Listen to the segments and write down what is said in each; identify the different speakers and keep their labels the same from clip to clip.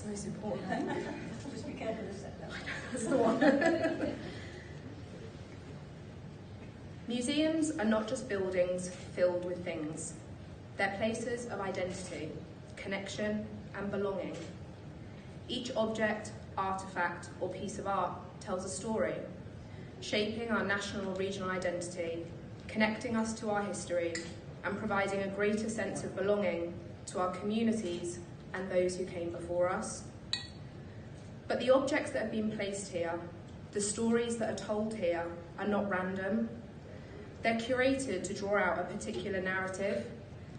Speaker 1: the most important thing.
Speaker 2: Just be careful to set that.
Speaker 1: That's the one. Museums are not just buildings filled with things. They're places of identity, connection, and belonging. Each object, artifact, or piece of art tells a story, shaping our national or regional identity, connecting us to our history, and providing a greater sense of belonging to our communities and those who came before us. But the objects that have been placed here, the stories that are told here, are not random. They're curated to draw out a particular narrative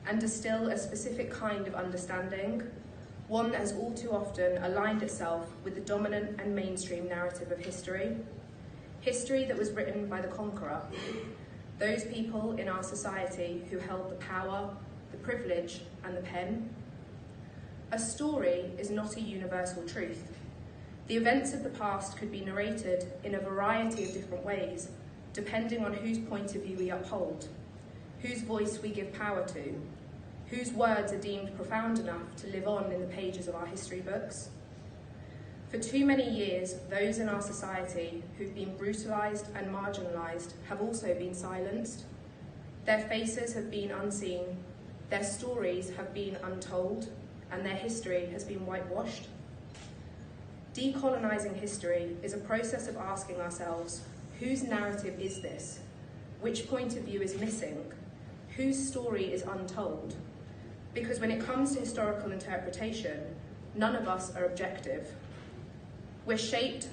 Speaker 1: and distill a specific kind of understanding, one that has all too often aligned itself with the dominant and mainstream narrative of history. History that was written by the conqueror, those people in our society who held the power, the privilege, and the pen. A story is not a universal truth. The events of the past could be narrated in a variety of different ways, depending on whose point of view we uphold, whose voice we give power to, whose words are deemed profound enough to live on in the pages of our history books. For too many years, those in our society who've been brutalised and marginalised have also been silenced. Their faces have been unseen, their stories have been untold, and their history has been whitewashed. Decolonising history is a process of asking ourselves, whose narrative is this? Which point of view is missing? Whose story is untold? Because when it comes to historical interpretation, none of us are objective. We're shaped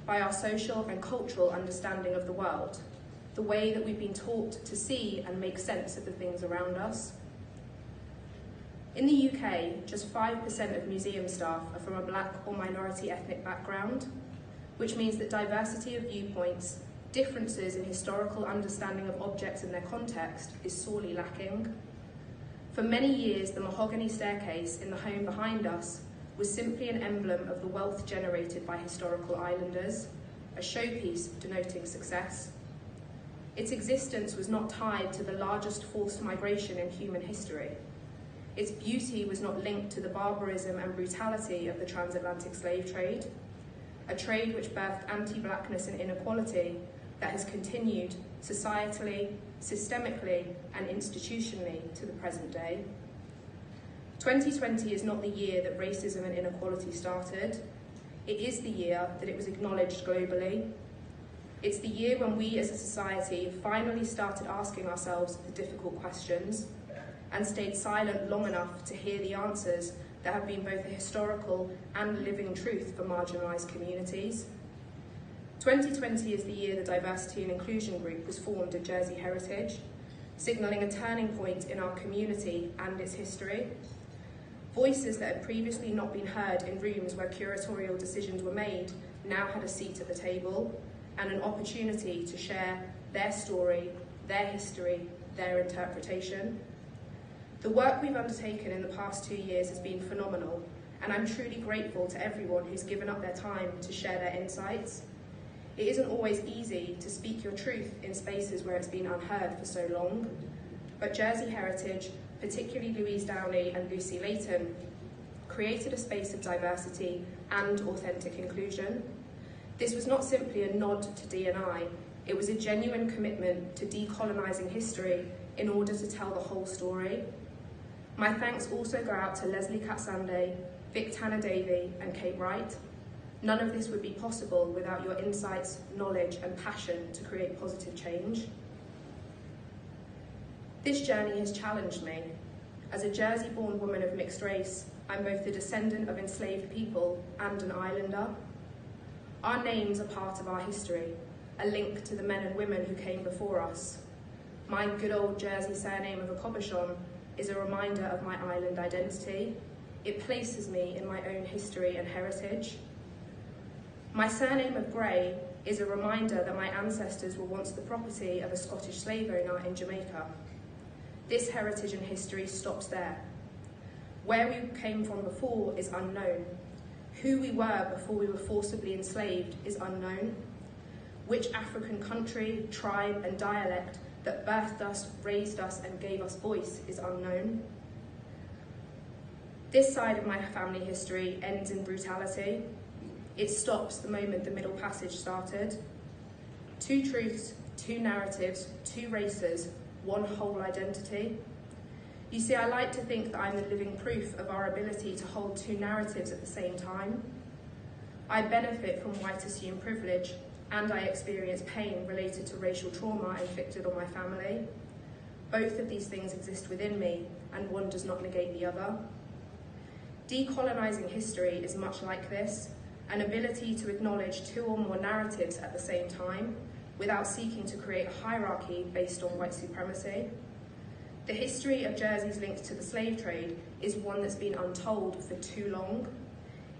Speaker 1: by our social and cultural understanding of the world, the way that we've been taught to see and make sense of the things around us. In the UK, just 5% of museum staff are from a black or minority ethnic background, which means that diversity of viewpoints, differences in historical understanding of objects and their context is sorely lacking. For many years, the mahogany staircase in the home behind us was simply an emblem of the wealth generated by historical islanders, a showpiece denoting success. Its existence was not tied to the largest forced migration in human history. Its beauty was not linked to the barbarism and brutality of the transatlantic slave trade, a trade which birthed anti-blackness and inequality that has continued societally, systemically, and institutionally to the present day. 2020 is not the year that racism and inequality started. It is the year that it was acknowledged globally. It's the year when we as a society finally started asking ourselves the difficult questions and stayed silent long enough to hear the answers that have been both a historical and living truth for marginalised communities. 2020 is the year the Diversity and Inclusion Group was formed at Jersey Heritage, signalling a turning point in our community and its history. Voices that had previously not been heard in rooms where curatorial decisions were made now had a seat at the table and an opportunity to share their story, their history, their interpretation. The work we've undertaken in the past 2 years has been phenomenal, and I'm truly grateful to everyone who's given up their time to share their insights. It isn't always easy to speak your truth in spaces where it's been unheard for so long, but Jersey Heritage, particularly Louise Downey and Lucy Layton, created a space of diversity and authentic inclusion. This was not simply a nod to D&I, it was a genuine commitment to decolonising history in order to tell the whole story. My thanks also go out to Leslie Katsande, Vic Tanner-Davy and Kate Wright. None of this would be possible without your insights, knowledge and passion to create positive change. This journey has challenged me. As a Jersey-born woman of mixed race, I'm both the descendant of enslaved people and an islander. Our names are part of our history, a link to the men and women who came before us. My good old Jersey surname of Ecobichon is a reminder of my island identity. It places me in my own history and heritage. My surname of Gray is a reminder that my ancestors were once the property of a Scottish slave owner in Jamaica. This heritage and history stops there. Where we came from before is unknown. Who we were before we were forcibly enslaved is unknown. Which African country, tribe and dialect that birthed us, raised us and gave us voice is unknown. This side of my family history ends in brutality. It stops the moment the Middle Passage started. Two truths, two narratives, two races, one whole identity. You see, I like to think that I'm the living proof of our ability to hold two narratives at the same time. I benefit from white assumed privilege, and I experience pain related to racial trauma inflicted on my family. Both of these things exist within me, and one does not negate the other. Decolonising history is much like this, an ability to acknowledge two or more narratives at the same time, without seeking to create a hierarchy based on white supremacy. The history of Jersey's links to the slave trade is one that's been untold for too long.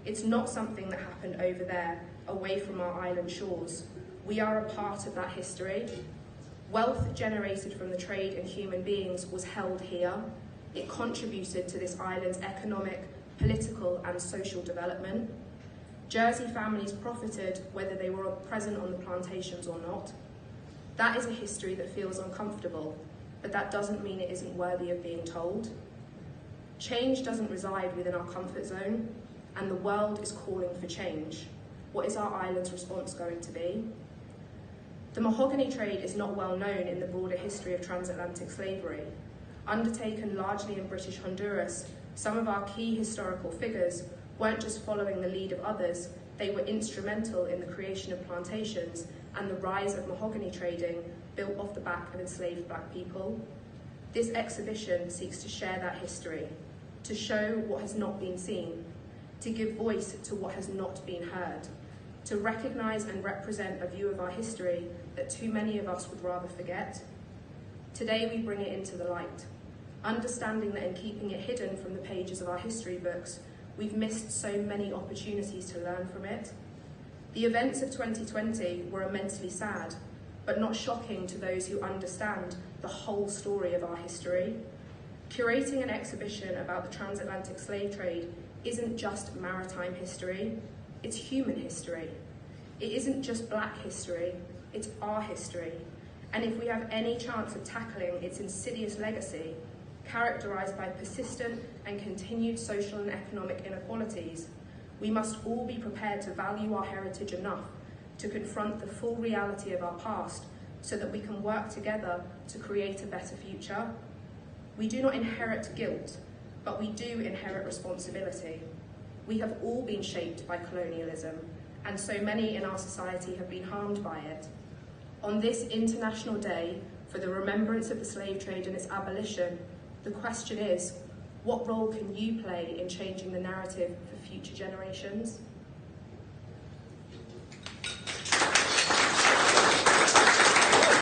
Speaker 1: It's not something that happened over there, away from our island shores. We are a part of that history. Wealth generated from the trade in human beings was held here. It contributed to this island's economic, political and social development. Jersey families profited whether they were present on the plantations or not. That is a history that feels uncomfortable, but that doesn't mean it isn't worthy of being told. Change doesn't reside within our comfort zone, and the world is calling for change. What is our island's response going to be? The mahogany trade is not well known in the broader history of transatlantic slavery. Undertaken largely in British Honduras, some of our key historical figures weren't just following the lead of others, they were instrumental in the creation of plantations and the rise of mahogany trading built off the back of enslaved black people. This exhibition seeks to share that history, to show what has not been seen, to give voice to what has not been heard, to recognise and represent a view of our history that too many of us would rather forget. Today we bring it into the light, understanding that in keeping it hidden from the pages of our history books, we've missed so many opportunities to learn from it. The events of 2020 were immensely sad, but not shocking to those who understand the whole story of our history. Curating an exhibition about the transatlantic slave trade isn't just maritime history, it's human history. It isn't just black history, it's our history. And if we have any chance of tackling its insidious legacy, characterised by persistent and continued social and economic inequalities, we must all be prepared to value our heritage enough to confront the full reality of our past so that we can work together to create a better future. We do not inherit guilt, but we do inherit responsibility. We have all been shaped by colonialism, and so many in our society have been harmed by it. On this International Day for the remembrance of the slave trade and its abolition, the question is, what role can you play in changing the narrative for future generations?